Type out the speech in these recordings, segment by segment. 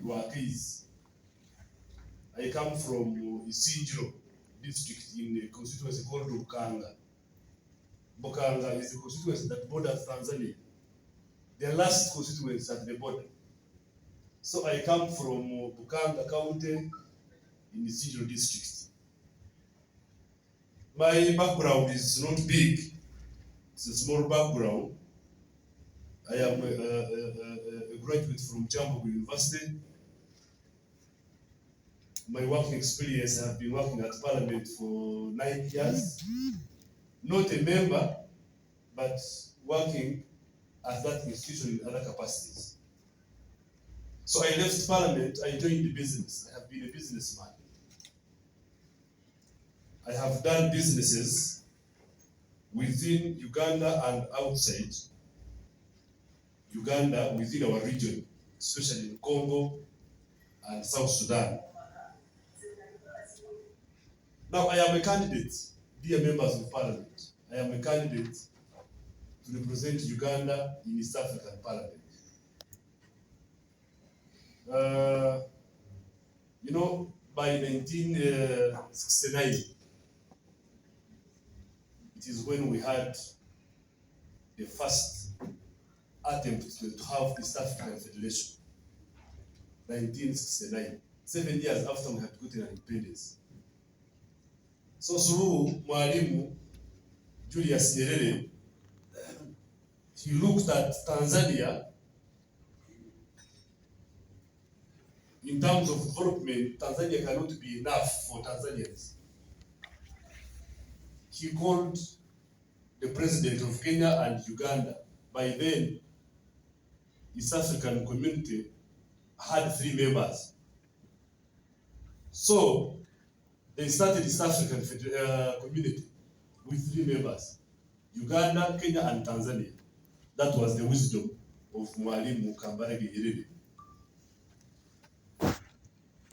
Rwakaizi. I come from Isinjiro district in a constituency called Bukanga. Bukanga is a constituency that borders Tanzania. The last constituency at the border. So I come from Bukanga County in Isinjiro district. My background is not big. It's a small background. I am a graduate from Jambu University. My working experience, I have been working at Parliament for 9 years. Not a member, but working at that institution in other capacities. So I left Parliament, I joined the business. I have been a businessman. I have done businesses within Uganda and outside Uganda, within our region, especially in Congo and South Sudan. Now I am a candidate, dear members of Parliament. I am a candidate to represent Uganda in East African Parliament. By 1969, it is when we had the first attempt to have East African Federation. 1969, 7 years after we had gotten our independence. So through Mwalimu Julius Nyerere, he looked at Tanzania in terms of development. Tanzania cannot be enough for Tanzanians. He called the president of Kenya and Uganda. By then, East African community had 3 members. So they started East African community with 3 members: Uganda, Kenya, and Tanzania. That was the wisdom of Mwalimu Kambarage Nyerere.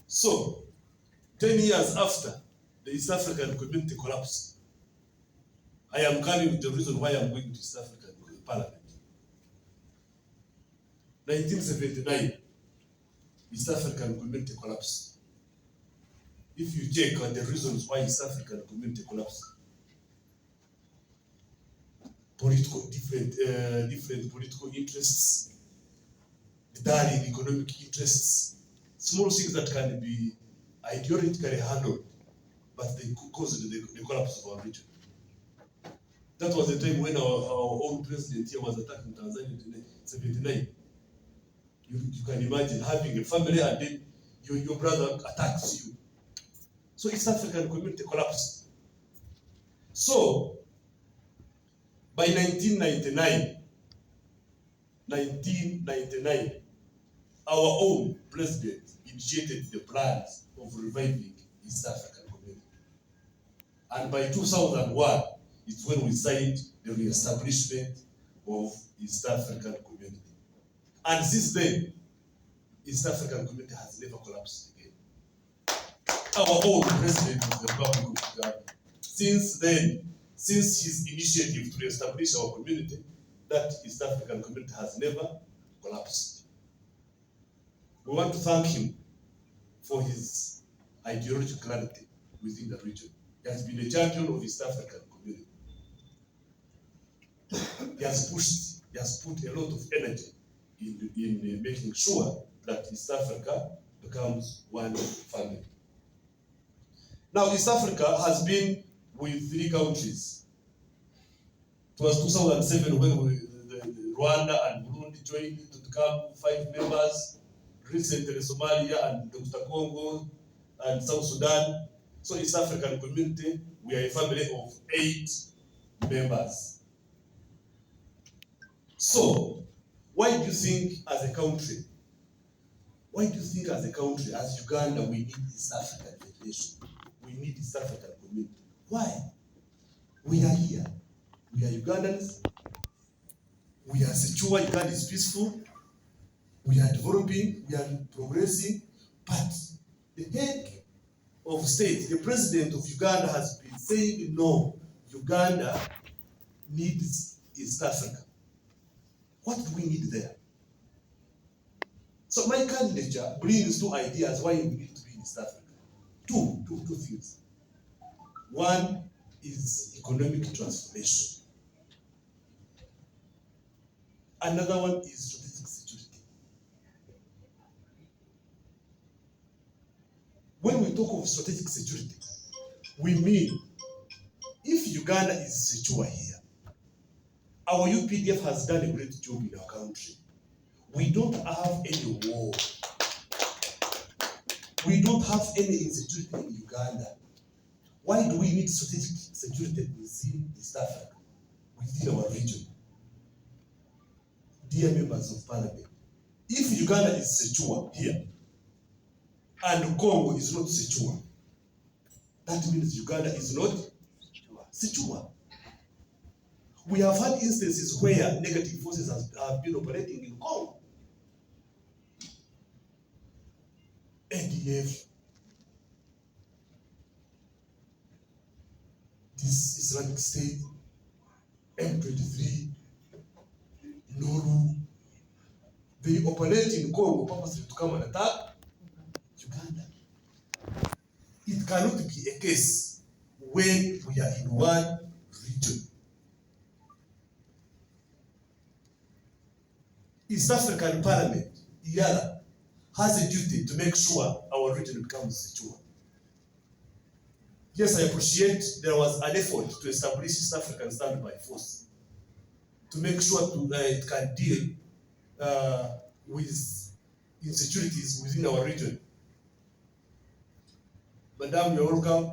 So, 10 years after the East African community collapsed, I am coming with the reason why I'm going to East African Parliament. 1979, East African community collapsed. If you check on the reasons why East African community collapsed, different political interests, darling economic interests, small things that can be ideologically handled, but they caused the collapse of our region. That was the time when our own president here was attacking Tanzania in 1979. You can imagine having a family and then your brother attacks you. So East African community collapsed. So by 1999, our own president initiated the plans of reviving East African community. And by 2001, it's when we signed the re-establishment of East African community. And since then, East African community has never collapsed again. Our own president of the Republic of Uganda, since then, since his initiative to re-establish our community, that East African community has never collapsed. We want to thank him for his ideological clarity within the region. He has been a champion of East African community. He has put a lot of energy in making sure that East Africa becomes one family. Now, East Africa has been with 3 countries. It was 2007 when Rwanda and Burundi joined to become 5 members. Recently, Somalia and Dr. Congo and South Sudan. So East African community, we are a family of 8 members. So, why do you think as a country, as Uganda, we need East African Federation? We need East African community. Why? We are here. We are Ugandans. We are secure. Uganda is peaceful. We are developing. We are progressing. But the head of state, the president of Uganda, has been saying, no, Uganda needs East Africa. What do we need there? So my candidature brings two ideas why we need to be in East Africa. Two things. One is economic transformation. Another one is strategic security. When we talk of strategic security, we mean if Uganda is secure here, our UPDF has done a great job in our country. We don't have any war. We don't have any insecurity in Uganda. Why do we need strategic security within East Africa, within our region? Dear members of parliament, if Uganda is secure here and Congo is not secure, that means Uganda is not secure. We have had instances where negative forces have been operating in Congo. ADF, this Islamic State, M23, Noru, they operate in Congo purposely to come and attack Uganda. It cannot be a case when we are in one region. East African Parliament, EALA, has a duty to make sure our region becomes secure. Yes, I appreciate there was an effort to establish East African Standby Force to make sure it can deal with insecurities within our region. Madam, you're welcome.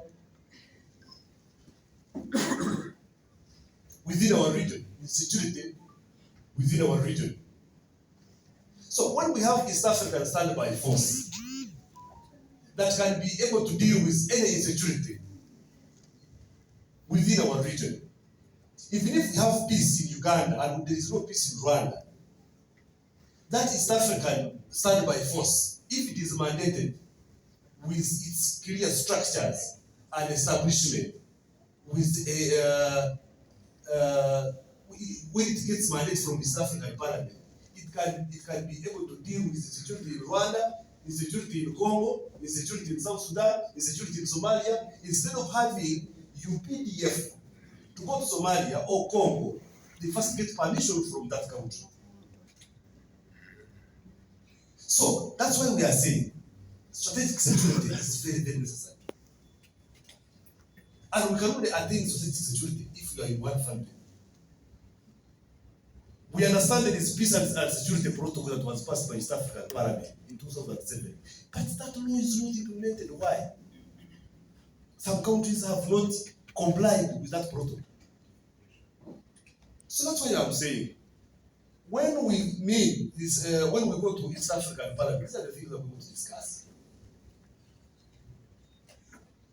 Within our region, insecurity within our region. So when we have East African Standby Force that can be able to deal with any insecurity within our region, even if we have peace in Uganda and there is no peace in Rwanda, that East African Standby Force, if it is mandated with its clear structures and establishment, with a when it gets mandated from East African Parliament, it can be able to deal with insecurity in Rwanda, insecurity in Congo, insecurity in South Sudan, insecurity in Somalia, instead of having UPDF to go to Somalia or Congo, they first get permission from that country. So that's why we are saying strategic security is very, very necessary. And we can only attain strategic security if we are in one family. We understand that it's peace and security protocol that was passed by East African Parliament in 2007. But that law is not implemented. Why? Some countries have not complied with that protocol. So that's why I'm saying, when we meet this, when we go to East African Parliament, these are the things that we want to discuss.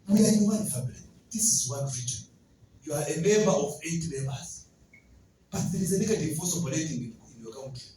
We are in one family. This is one region. You are a member of 8 members. But there is a negative force operating in your country.